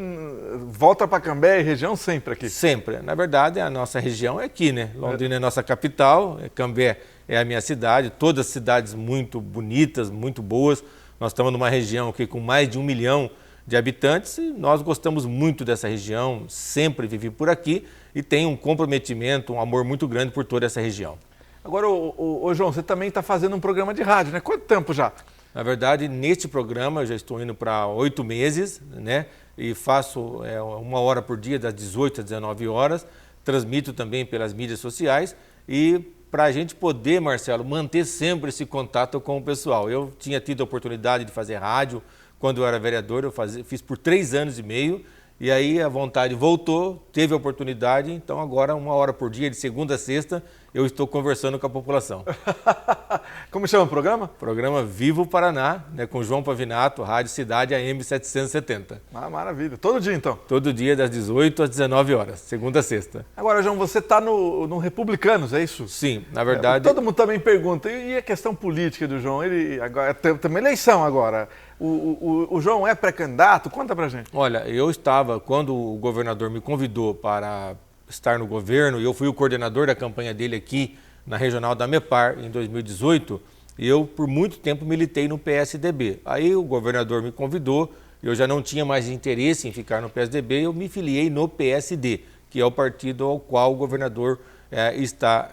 volta para Cambé e região sempre aqui? Sempre. Na verdade, a nossa região é aqui, né? Londrina é nossa capital, Cambé é a minha cidade, todas cidades muito bonitas, muito boas. Nós estamos numa região aqui com mais de 1 milhão de habitantes e nós gostamos muito dessa região, sempre vivi por aqui e tenho um comprometimento, um amor muito grande por toda essa região. Agora, ô João, você também está fazendo um programa de rádio, né? Quanto tempo já? Na verdade, neste programa eu já estou indo para 8 meses, né? E faço 1 hora por dia, das 18 às 19 horas, transmito também pelas mídias sociais e para a gente poder, Marcelo, manter sempre esse contato com o pessoal. Eu tinha tido a oportunidade de fazer rádio quando eu era vereador, fiz por 3 anos e meio, e aí a vontade voltou, teve a oportunidade, então agora 1 hora por dia, de segunda a sexta, eu estou conversando com a população. Como chama o programa? Programa Vivo Paraná, né, com João Pavinato, Rádio Cidade AM 770. Maravilha. Todo dia, então? Todo dia, das 18 às 19 horas, segunda a sexta. Agora, João, você está no Republicanos, é isso? Sim, na verdade... Todo mundo também pergunta, e a questão política do João? Ele agora tem uma eleição agora. O João é pré-candidato? Conta pra gente. Olha, eu estava, quando o governador me convidou para estar no governo, e eu fui o coordenador da campanha dele aqui na regional da MEPAR em 2018, e eu por muito tempo militei no PSDB. Aí o governador me convidou, eu já não tinha mais interesse em ficar no PSDB, eu me filiei no PSD, que é o partido ao qual o governador está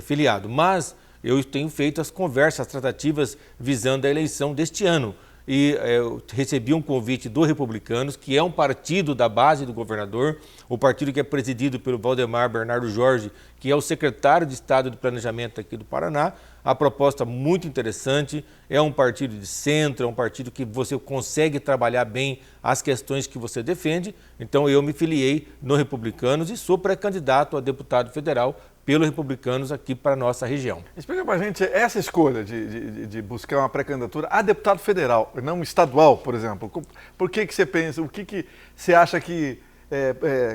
filiado. Mas eu tenho feito as conversas, as tratativas visando a eleição deste ano. E eu recebi um convite do Republicanos, que é um partido da base do governador, o partido que é presidido pelo Valdemar Bernardo Jorge, que é o secretário de Estado de Planejamento aqui do Paraná, a proposta muito interessante, é um partido de centro, é um partido que você consegue trabalhar bem as questões que você defende. Então eu me filiei no Republicanos e sou pré-candidato a deputado federal pelos Republicanos aqui para a nossa região. Explica para a gente essa escolha de buscar uma pré-candidatura a deputado federal, não estadual, por exemplo. Por que você pensa, o que você acha que,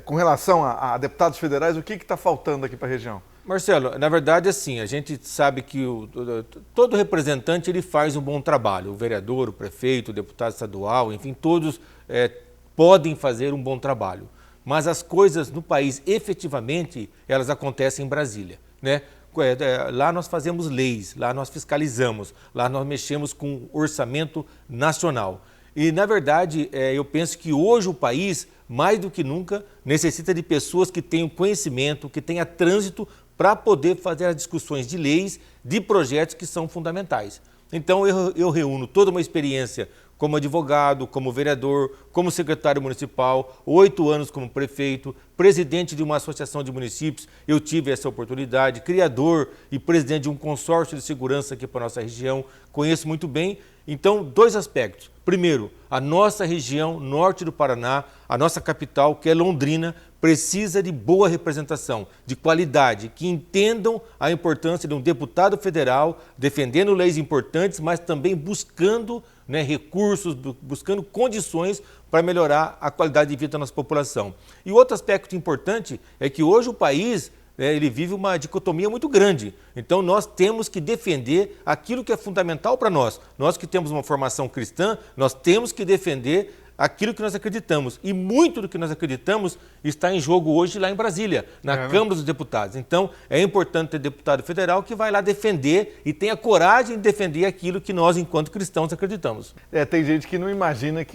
com relação a deputados federais, o que está faltando aqui para a região? Marcelo, na verdade, assim, a gente sabe que todo representante ele faz um bom trabalho. O vereador, o prefeito, o deputado estadual, enfim, todos podem fazer um bom trabalho. Mas as coisas no país, efetivamente, elas acontecem em Brasília, né? Lá nós fazemos leis, lá nós fiscalizamos, lá nós mexemos com orçamento nacional. E, na verdade, eu penso que hoje o país, mais do que nunca, necessita de pessoas que tenham conhecimento, que tenham trânsito para poder fazer as discussões de leis, de projetos que são fundamentais. Então, eu reúno toda uma experiência como advogado, como vereador, como secretário municipal, 8 anos como prefeito, presidente de uma associação de municípios, eu tive essa oportunidade, criador e presidente de um consórcio de segurança aqui para a nossa região, conheço muito bem. Então, 2 aspectos. Primeiro, a nossa região norte do Paraná, a nossa capital, que é Londrina, precisa de boa representação, de qualidade, que entendam a importância de um deputado federal defendendo leis importantes, mas também buscando recursos, buscando condições para melhorar a qualidade de vida da nossa população. E outro aspecto importante é que hoje o país ele vive uma dicotomia muito grande. Então nós temos que defender aquilo que é fundamental para nós. Nós que temos uma formação cristã, nós temos que defender aquilo que nós acreditamos. E muito do que nós acreditamos está em jogo hoje lá em Brasília, na Câmara dos Deputados. Então, é importante ter deputado federal que vai lá defender e tenha coragem de defender aquilo que nós, enquanto cristãos, acreditamos. Tem gente que não imagina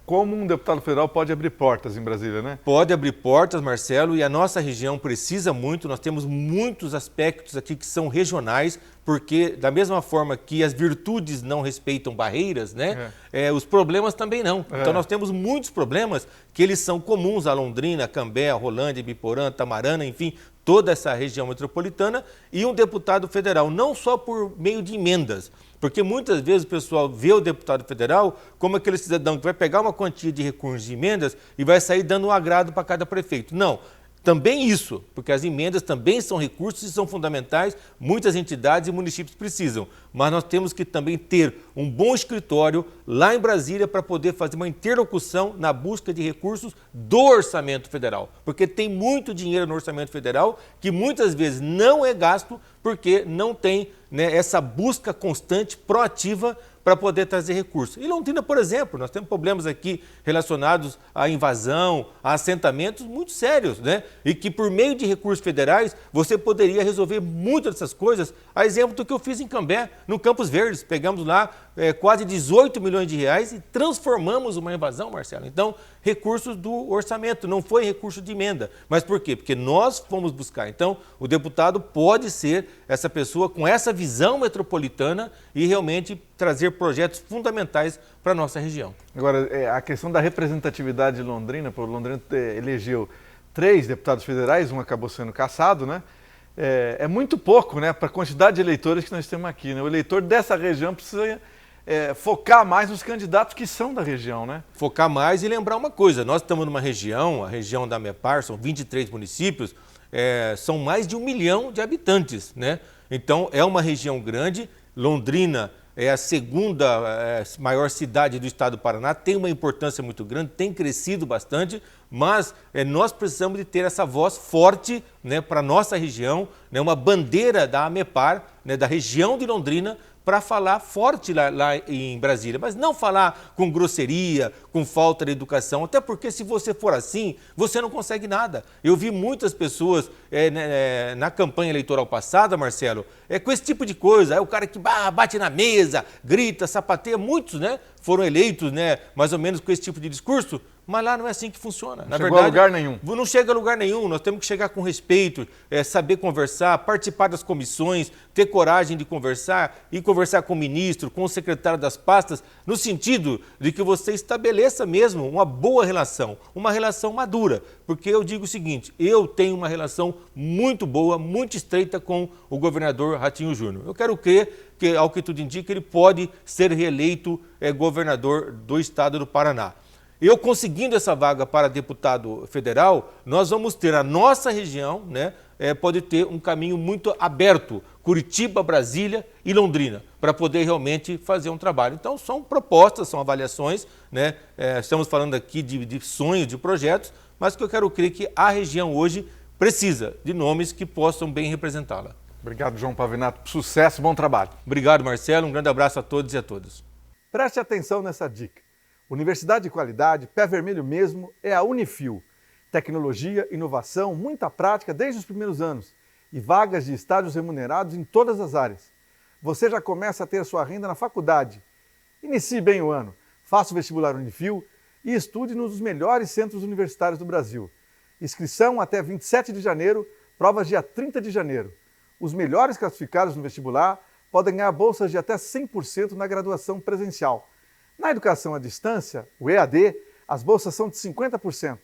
como um deputado federal pode abrir portas em Brasília, né? Pode abrir portas, Marcelo, e a nossa região precisa muito. Nós temos muitos aspectos aqui que são regionais, porque da mesma forma que as virtudes não respeitam barreiras, né? Os problemas também não. Então nós temos muitos problemas que eles são comuns a Londrina, Cambé, Rolândia, Ibiporã, Tamarana, enfim, toda essa região metropolitana, e um deputado federal, não só por meio de emendas, porque muitas vezes o pessoal vê o deputado federal como aquele cidadão que vai pegar uma quantia de recursos de emendas e vai sair dando um agrado para cada prefeito. Não. Também isso, porque as emendas também são recursos e são fundamentais, muitas entidades e municípios precisam, mas nós temos que também ter um bom escritório lá em Brasília para poder fazer uma interlocução na busca de recursos do orçamento federal, porque tem muito dinheiro no orçamento federal que muitas vezes não é gasto porque não tem essa busca constante, proativa, para poder trazer recursos. Em Londrina, por exemplo, nós temos problemas aqui relacionados à invasão, a assentamentos muito sérios, né? E que por meio de recursos federais você poderia resolver muitas dessas coisas. A exemplo do que eu fiz em Cambé, no Campos Verdes. Pegamos lá quase 18 milhões de reais e transformamos uma invasão, Marcelo. Então, recursos do orçamento, não foi recurso de emenda. Mas por quê? Porque nós fomos buscar. Então, o deputado pode ser essa pessoa com essa visão metropolitana e realmente trazer projetos fundamentais para a nossa região. Agora, a questão da representatividade de Londrina, porque Londrina elegeu 3 deputados federais, um acabou sendo cassado, né? É muito pouco, né, para a quantidade de eleitores que nós temos aqui, né? O eleitor dessa região precisa focar mais nos candidatos que são da região, né? Focar mais e lembrar uma coisa, nós estamos numa região, a região da MEPAR, são 23 municípios, são mais de 1 milhão de habitantes, né? Então, é uma região grande. Londrina é a segunda maior cidade do estado do Paraná, tem uma importância muito grande, tem crescido bastante, mas nós precisamos de ter essa voz forte, né, para a nossa região, né, uma bandeira da AMEPAR, né, da região de Londrina, para falar forte lá em Brasília, mas não falar com grosseria, com falta de educação, até porque se você for assim, você não consegue nada. Eu vi muitas pessoas na campanha eleitoral passada, Marcelo, com esse tipo de coisa, é o cara que bate na mesa, grita, sapateia, muitos, né, foram eleitos, né, mais ou menos com esse tipo de discurso, Mas lá não é assim que funciona. Não chegou a lugar nenhum. Não chega a lugar nenhum. Nós temos que chegar com respeito, saber conversar, participar das comissões, ter coragem de conversar e conversar com o ministro, com o secretário das pastas, no sentido de que você estabeleça mesmo uma boa relação, uma relação madura. Porque eu digo o seguinte, eu tenho uma relação muito boa, muito estreita com o governador Ratinho Júnior. Eu quero crer que, ao que tudo indica, ele pode ser reeleito governador do estado do Paraná. Eu conseguindo essa vaga para deputado federal, nós vamos ter a nossa região, né, pode ter um caminho muito aberto, Curitiba, Brasília e Londrina, para poder realmente fazer um trabalho. Então são propostas, são avaliações, né, estamos falando aqui de sonhos, de projetos, mas que eu quero crer que a região hoje precisa de nomes que possam bem representá-la. Obrigado, João Pavinato. Sucesso, bom trabalho. Obrigado, Marcelo. Um grande abraço a todos e a todas. Preste atenção nessa dica. Universidade de qualidade, pé vermelho mesmo, é a Unifil. Tecnologia, inovação, muita prática desde os primeiros anos e vagas de estágios remunerados em todas as áreas. Você já começa a ter sua renda na faculdade. Inicie bem o ano. Faça o vestibular Unifil e estude nos dos melhores centros universitários do Brasil. Inscrição até 27 de janeiro, provas dia 30 de janeiro. Os melhores classificados no vestibular podem ganhar bolsas de até 100% na graduação presencial. Na educação à distância, o EAD, as bolsas são de 50%.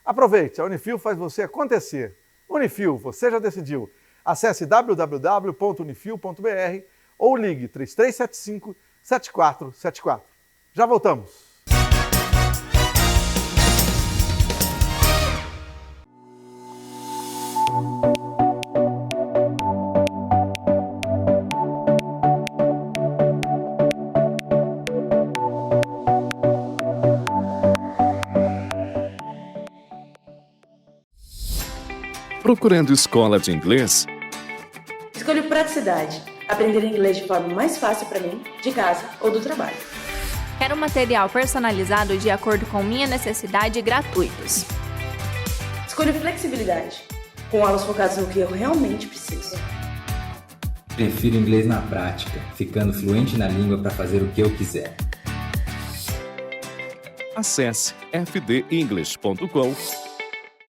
Aproveite, a Unifil faz você acontecer. Unifil, você já decidiu. Acesse www.unifil.br ou ligue 3375-7474. Já voltamos. Procurando escola de inglês? Escolho praticidade. Aprender inglês de forma mais fácil para mim, de casa ou do trabalho. Quero material personalizado de acordo com minha necessidade e gratuitos. Escolho flexibilidade. Com aulas focadas no que eu realmente preciso. Prefiro inglês na prática, ficando fluente na língua para fazer o que eu quiser. Acesse fdenglish.com.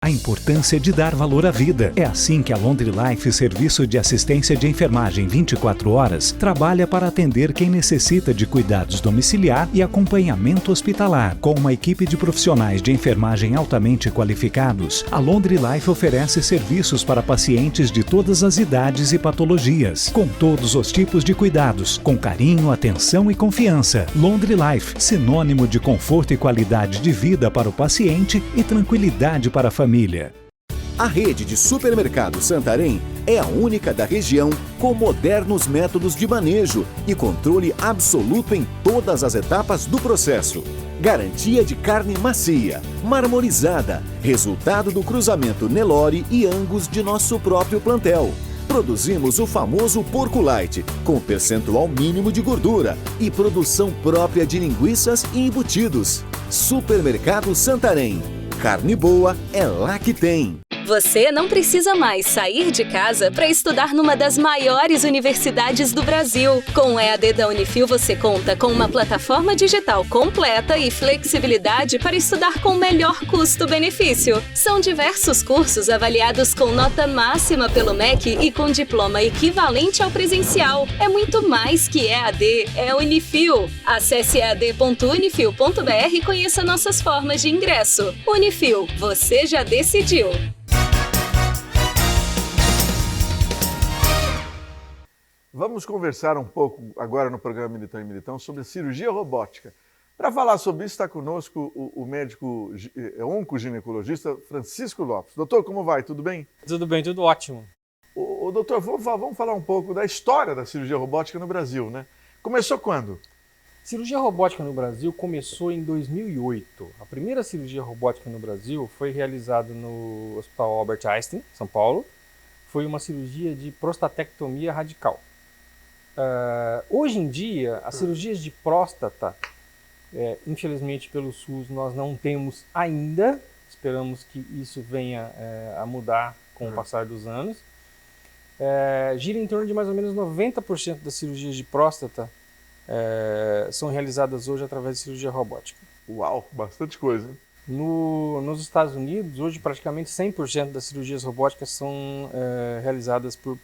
A importância de dar valor à vida. É assim que a Laundry Life, serviço de assistência de enfermagem 24 horas, trabalha para atender quem necessita de cuidados domiciliar e acompanhamento hospitalar. Com uma equipe de profissionais de enfermagem altamente qualificados, a Laundry Life oferece serviços para pacientes de todas as idades e patologias, com todos os tipos de cuidados, com carinho, atenção e confiança. Laundry Life, sinônimo de conforto e qualidade de vida para o paciente e tranquilidade para a família. A rede de supermercado Santarém é a única da região com modernos métodos de manejo e controle absoluto em todas as etapas do processo. Garantia de carne macia, marmorizada, resultado do cruzamento Nelore e Angus de nosso próprio plantel. Produzimos o famoso porco light, com percentual mínimo de gordura e produção própria de linguiças e embutidos. Supermercado Santarém. Carne boa é lá que tem. Você não precisa mais sair de casa para estudar numa das maiores universidades do Brasil. Com o EAD da Unifil, você conta com uma plataforma digital completa e flexibilidade para estudar com o melhor custo-benefício. São diversos cursos avaliados com nota máxima pelo MEC e com diploma equivalente ao presencial. É muito mais que EAD, é Unifil. Acesse ead.unifil.br e conheça nossas formas de ingresso. Unifil, você já decidiu. Vamos conversar um pouco agora no programa Militão e Militão sobre cirurgia robótica. Para falar sobre isso está conosco o médico oncoginecologista Francisco Lopes. Doutor, como vai? Tudo bem? Tudo bem, tudo ótimo. Doutor, vamos falar um pouco da história da cirurgia robótica no Brasil, né? Começou quando? Cirurgia robótica no Brasil começou em 2008. A primeira cirurgia robótica no Brasil foi realizada no Hospital Albert Einstein, São Paulo. Foi uma cirurgia de prostatectomia radical. Hoje em dia, as cirurgias de próstata, infelizmente pelo SUS nós não temos ainda, esperamos que isso venha a mudar com o passar dos anos, gira em torno de mais ou menos 90% das cirurgias de próstata são realizadas hoje através de cirurgia robótica. Uau, bastante coisa, hein? Nos Estados Unidos, hoje praticamente 100% das cirurgias robóticas são realizadas por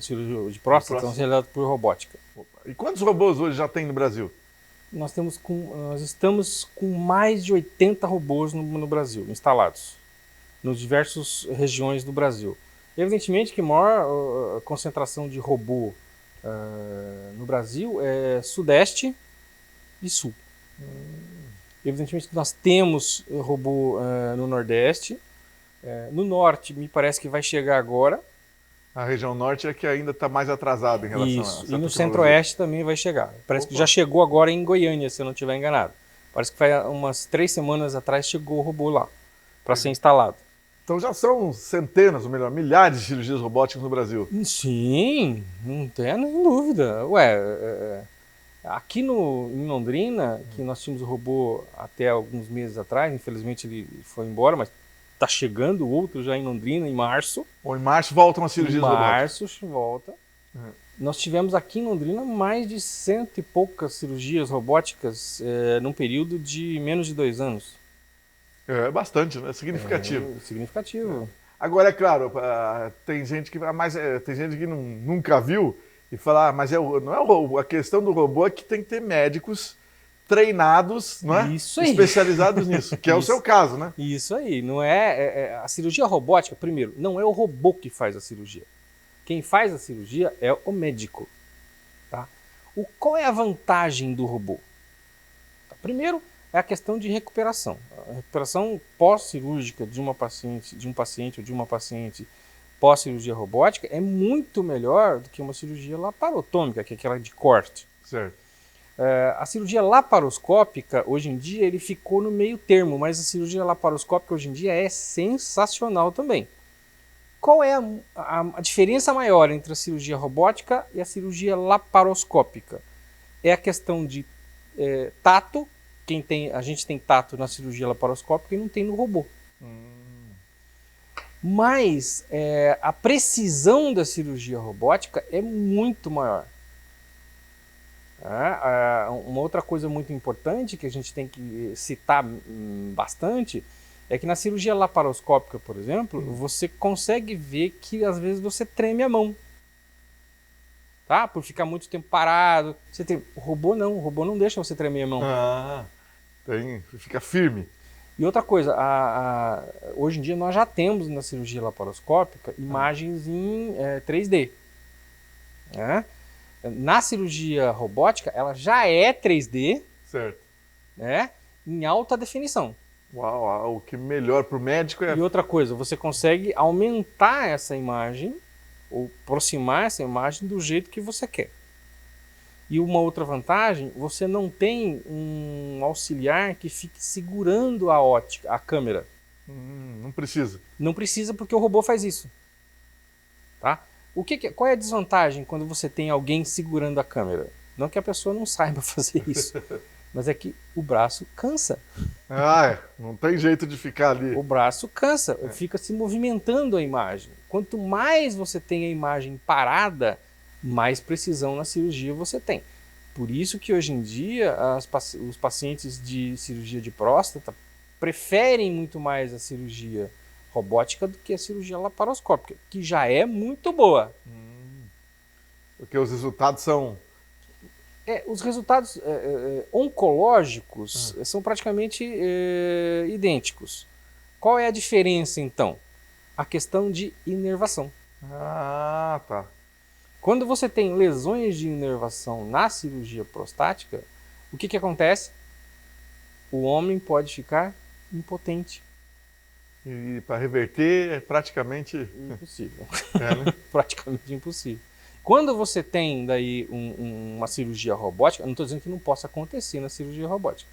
cirurgia de próstata, são realizadas por robótica. E quantos robôs hoje já tem no Brasil? Nós estamos com mais de 80 robôs no Brasil, instalados, nos diversas regiões do Brasil. Evidentemente que a maior concentração de robô no Brasil é Sudeste e Sul. Evidentemente que nós temos robô no Nordeste. No Norte, me parece que vai chegar agora. A região Norte é que ainda está mais atrasada em relação a essa E no Centro-Oeste também vai chegar. Parece que já chegou agora em Goiânia, se eu não estiver enganado. Parece que umas 3 semanas atrás chegou o robô lá, para ser instalado. Então já são centenas, ou melhor, milhares de cirurgias robóticas no Brasil. Sim, não tem nem dúvida. Aqui em Londrina, que nós tínhamos o robô até alguns meses atrás, infelizmente ele foi embora, mas está chegando outro já em Londrina, em março. Ou em março volta uma cirurgia robótica. Em março volta. Nós tivemos aqui em Londrina mais de 100 e poucas cirurgias robóticas num período de menos de 2 anos. É bastante, né? Significativo. Significativo. Agora, é claro, tem gente que nunca viu e fala, mas não é o robô. A questão do robô é que tem que ter médicos treinados, não é? Isso aí. Especializados nisso, que é o seu caso, né? Isso aí. Não a cirurgia robótica, primeiro, não é o robô que faz a cirurgia. Quem faz a cirurgia é o médico. Tá? Qual é a vantagem do robô? Primeiro, é a questão de recuperação. A recuperação pós-cirúrgica de um paciente ou de uma paciente pós-cirurgia robótica é muito melhor do que uma cirurgia laparotômica, que é aquela de corte. Certo. A cirurgia laparoscópica, hoje em dia, ele ficou no meio termo, mas a cirurgia laparoscópica hoje em dia é sensacional também. Qual é a diferença maior entre a cirurgia robótica e a cirurgia laparoscópica? É a questão de tato. A gente tem tato na cirurgia laparoscópica e não tem no robô. Mas a precisão da cirurgia robótica é muito maior. Uma outra coisa muito importante que a gente tem que citar bastante é que na cirurgia laparoscópica, por exemplo, você consegue ver que às vezes você treme a mão. Tá? Por ficar muito tempo parado. O robô não deixa você tremer a mão. Fica firme. E outra coisa, hoje em dia nós já temos na cirurgia laparoscópica imagens em 3D. Né? Na cirurgia robótica, ela já é 3D, certo, né? Em alta definição. Uau, o que melhor para o médico é... E outra coisa, você consegue aumentar essa imagem ou aproximar essa imagem do jeito que você quer. E uma outra vantagem, você não tem um auxiliar que fique segurando a câmera. Não precisa. Não precisa porque o robô faz isso. Tá? Qual é a desvantagem quando você tem alguém segurando a câmera? Não que a pessoa não saiba fazer isso, mas é que o braço cansa. Não tem jeito de ficar ali. O braço cansa, fica se movimentando a imagem. Quanto mais você tem a imagem parada, mais precisão na cirurgia você tem. Por isso que hoje em dia os pacientes de cirurgia de próstata preferem muito mais a cirurgia robótica do que a cirurgia laparoscópica, que já é muito boa. Porque os resultados são... Os resultados oncológicos são praticamente idênticos. Qual é a diferença, então? A questão de inervação. Tá. Quando você tem lesões de inervação na cirurgia prostática, o que acontece? O homem pode ficar impotente. E para reverter é praticamente... impossível. Né? Praticamente impossível. Quando você tem daí uma cirurgia robótica, eu não estou dizendo que não possa acontecer na cirurgia robótica,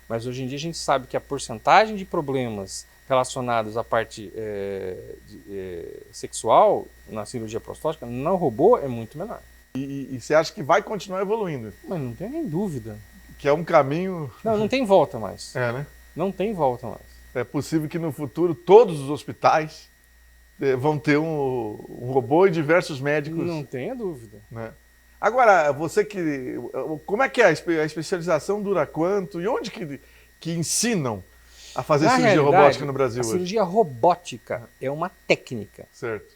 mas hoje em dia a gente sabe que a porcentagem de problemas relacionados à parte sexual na cirurgia prostática no robô é muito menor. E você acha que vai continuar evoluindo? Mas não tem nem dúvida. Que é um caminho... Não tem volta mais. Né? Não tem volta mais. É possível que no futuro todos os hospitais vão ter um robô e diversos médicos. Não tenha dúvida. Né? Agora, como é que é? A especialização dura quanto? E onde que ensinam a fazer Na cirurgia realidade, robótica no Brasil a hoje? cirurgia robótica é uma técnica. Certo.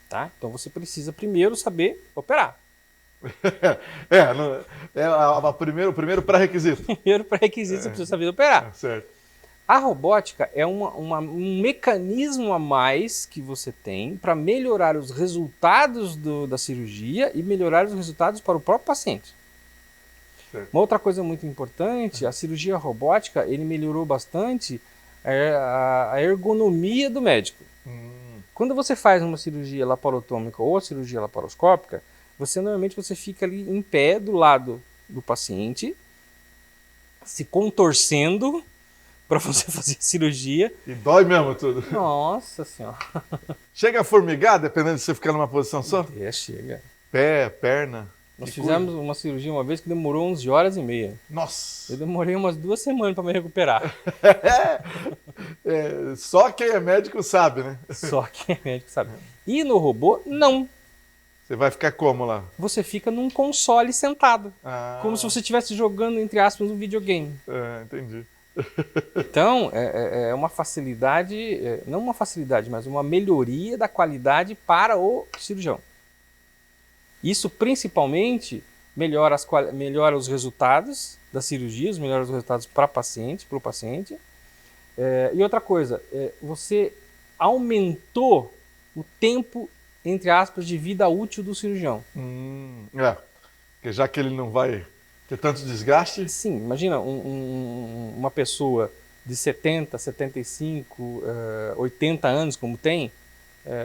Tá? Então você precisa primeiro saber operar. O primeiro pré-requisito. Primeiro pré-requisito, você precisa saber operar. Certo. A robótica é um mecanismo a mais que você tem para melhorar os resultados da cirurgia e melhorar os resultados para o próprio paciente. Certo. Uma outra coisa muito importante, a cirurgia robótica, ele melhorou bastante a ergonomia do médico. Quando você faz uma cirurgia laparotômica ou a cirurgia laparoscópica, normalmente você fica ali em pé do lado do paciente, se contorcendo para você fazer a cirurgia. E dói mesmo tudo. Nossa Senhora. Chega a formigar, dependendo de você ficar numa posição só? Chega. Pé, perna. Nós fizemos uma cirurgia uma vez que demorou 11 horas e meia. Nossa! Eu demorei umas 2 semanas para me recuperar. Só quem é médico sabe, né? Só quem é médico sabe. E no robô, não. Você vai ficar como lá? Você fica num console sentado. Como se você estivesse jogando, entre aspas, um videogame. Entendi. Então, é uma facilidade, não uma facilidade, mas uma melhoria da qualidade para o cirurgião. Isso principalmente melhora os resultados das cirurgias, melhora os resultados para o paciente. E outra coisa, você aumentou o tempo, entre aspas, de vida útil do cirurgião. Porque já que ele não vai ter tanto desgaste. Sim, imagina uma pessoa de 70, 75, 80 anos, como tem,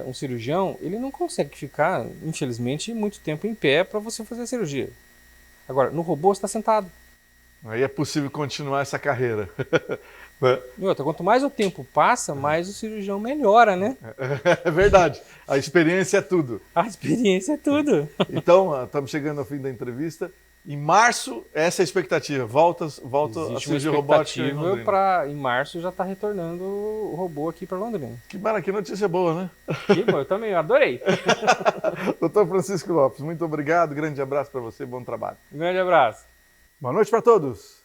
um cirurgião, ele não consegue ficar, infelizmente, muito tempo em pé para você fazer a cirurgia. Agora, no robô você está sentado. Aí é possível continuar essa carreira. E outra, quanto mais o tempo passa, mais o cirurgião melhora, né? É verdade. A experiência é tudo. A experiência é tudo. Então, estamos chegando ao fim da entrevista. Em março, essa é a expectativa. Volta a cirurgia robótica em Londrina. Em março já está retornando o robô aqui para Londrina. Que notícia boa, né? Que bom, eu também adorei. Doutor Francisco Lopes, muito obrigado. Grande abraço para você, bom trabalho. Grande abraço. Boa noite para todos.